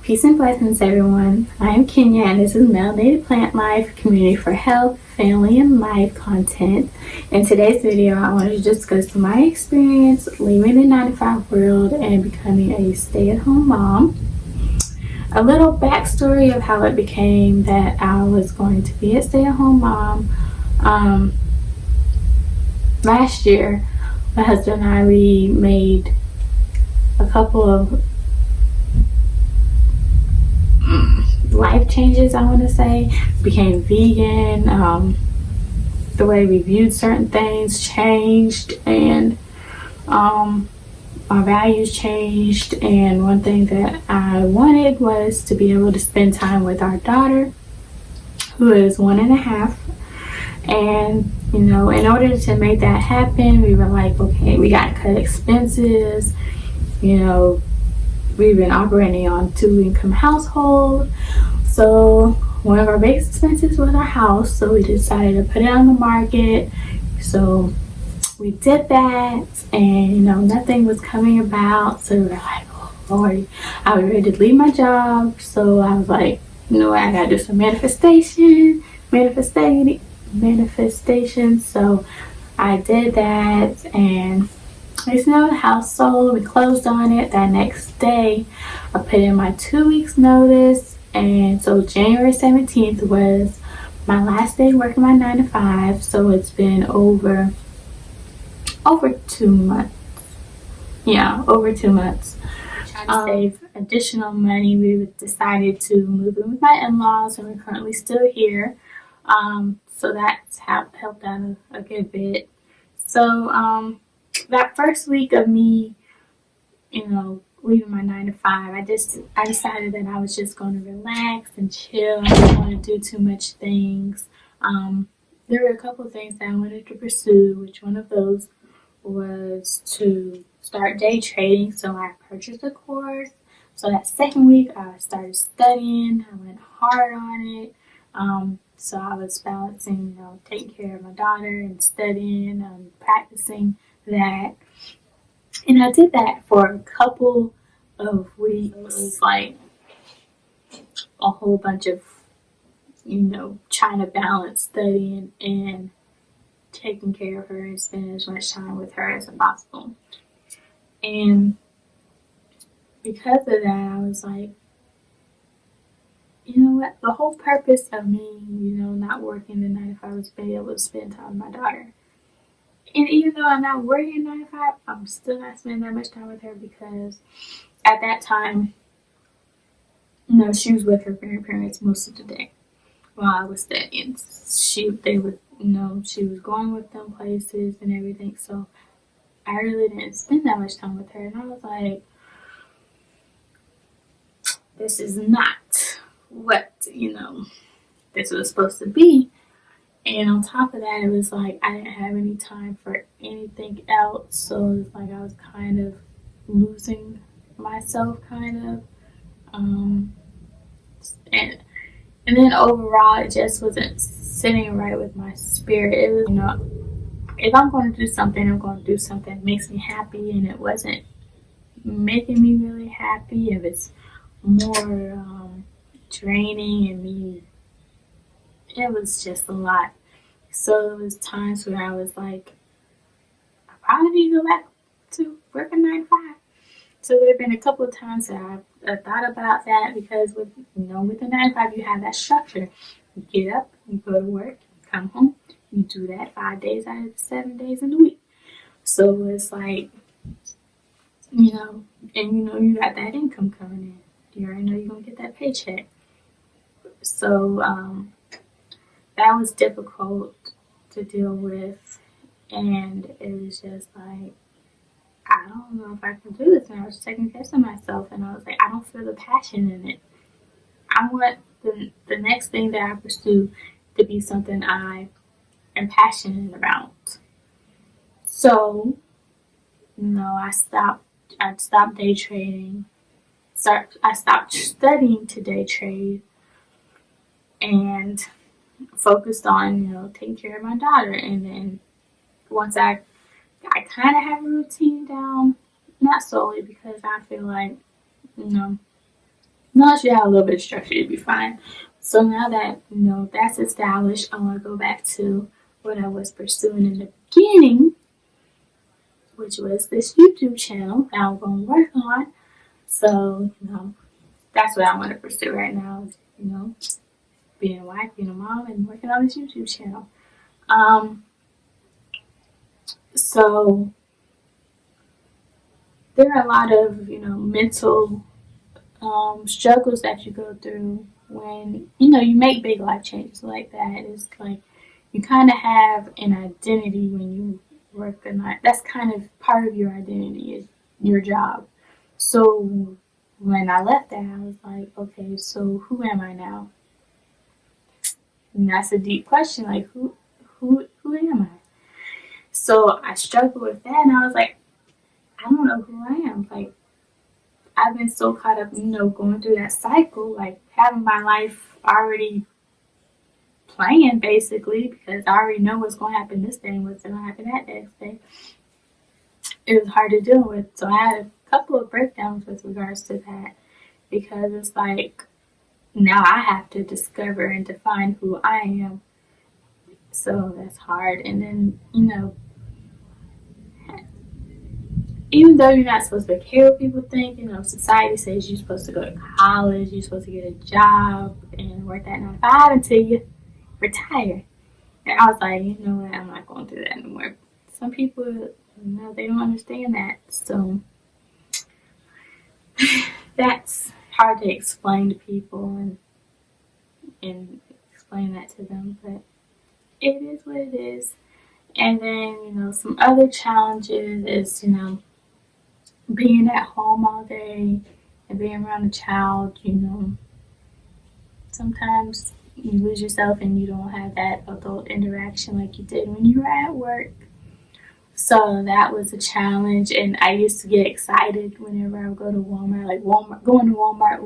Peace and blessings, everyone. I am Kenya, and this is Melanated Plant Life, community for health, family, and life content. In today's video, I want to discuss my experience leaving the 9-to-5 world and becoming a stay-at-home mom. A little backstory of how it became that I was going to be a stay-at-home mom. Last year, my husband and I, we made a couple of life changes, I want to say. Became vegan. The way we viewed certain things changed, and our values changed. And one thing that I wanted was to be able to spend time with our daughter, who is 1.5. And in order to make that happen, we were like, okay, we got to cut expenses. We've been operating on 2-income household. So one of our biggest expenses was our house. So we decided to put it on the market. So we did that, and nothing was coming about. So we were like, oh Lord, I was ready to leave my job. So I was like, I gotta do some manifestation. So I did that, and the house sold. We closed on it. That next day, I put in my 2 weeks notice, and so January 17th was my last day working my 9-to-5. So it's been over 2 months. Yeah, over 2 months. To save additional money, we decided to move in with my in-laws, and we're currently still here. So that's helped out a good bit. So that first week of me, leaving my 9-to-5, I decided that I was just going to relax and chill. I didn't want to do too much things. There were a couple of things that I wanted to pursue, which one of those was to start day trading. So I purchased a course. So that second week, I started studying. I went hard on it. So I was balancing, taking care of my daughter and studying and practicing that. And I did that for a couple of weeks. It was like a whole bunch of, trying to balance studying and taking care of her and spending as much time with her as possible. And because of that, I was like, you know what? The whole purpose of me, not working the 9-to-5 was being able to spend time with my daughter. And even though I'm not working 9-to-5, I'm still not spending that much time with her, because at that time, she was with her grandparents most of the day while I was studying. She was going with them places and everything. So I really didn't spend that much time with her. And I was like, this is not what, this was supposed to be. And on top of that, it was like I didn't have any time for anything else. So it was like I was kind of losing myself, and then overall, it just wasn't sitting right with my spirit. It was, if I'm going to do something, I'm going to do something that makes me happy, and it wasn't making me really happy. If it's more draining and me, it was just a lot. So it was times where I was like, I probably need to go back to working 9-to-5. So there have been a couple of times that I thought about that, because with the 9-to-5, you have that structure. You get up, you go to work, you come home, you do that 5 days out of 7 days in the week. So it's like, and you got that income coming in. You already know you're gonna get that paycheck. So that was difficult to deal with, and it was just like, I don't know if I can do this. And I was second guessing myself, and I was like, I don't feel the passion in it. I want the next thing that I pursue to be something I am passionate about. So, I stopped day trading. I stopped studying to day trade, and focused on, taking care of my daughter. And then once I kind of have a routine down, not solely, because I feel like, As long as you have a little bit of structure, you'll be fine. So now that that's established, I want to go back to what I was pursuing in the beginning, which was this YouTube channel that I'm going to work on. So that's what I want to pursue right now. Being a wife, being a mom, and working on this YouTube channel. So there are a lot of mental struggles that you go through when you make big life changes like that. It's like you kind of have an identity when you work a night. That's kind of part of your identity is your job. So when I left that, I was like, okay, so who am I now? And that's a deep question. Like, who am I? So I struggled with that, and I was like, I don't know who I am. Like, I've been so caught up, going through that cycle, like having my life already planned basically, because I already know what's going to happen this day and what's going to happen that next day. It was hard to deal with. So I had a couple of breakdowns with regards to that, because it's like now I have to discover and define who I am. So that's hard. And then, even though you're not supposed to care what people think, society says you're supposed to go to college, you're supposed to get a job and work that 9 to 5 until you retire. And I was like, you know what, I'm not going through that anymore. Some people, they don't understand that. So that's hard to explain to people and explain that to them, but it is what it is. And then, some other challenges is, being at home all day and being around a child, sometimes you lose yourself and you don't have that adult interaction like you did when you were at work. So that was a challenge, and I used to get excited whenever I would go to Walmart. Like going to Walmart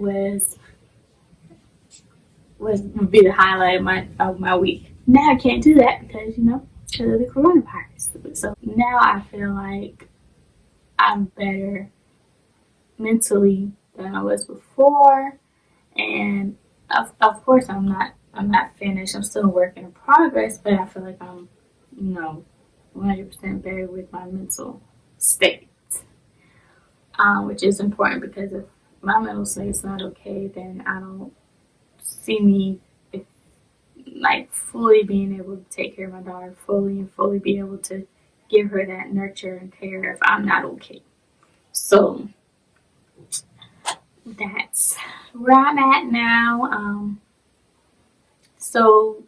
would be the highlight of my week. Now I can't do that because of the coronavirus. So now I feel like I'm better mentally than I was before, and of course I'm not finished. I'm still a work in progress, but I feel like I'm 100% better with my mental state, which is important, because if my mental state is not okay, then I don't see me like fully being able to take care of my daughter fully and fully be able to give her that nurture and care if I'm not okay. So that's where I'm at now. So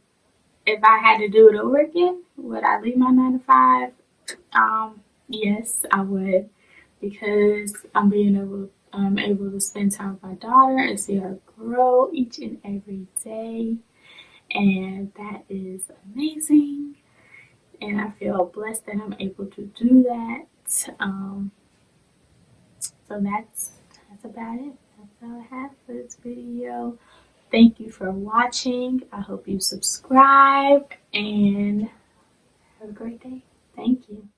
if I had to do it over again, would I leave my 9 to 5? Yes, I would, because I'm able to spend time with my daughter and see her grow each and every day, and that is amazing. And I feel blessed that I'm able to do that. So that's about it. That's all I have for this video. Thank you for watching. I hope you subscribe and have a great day. Thank you.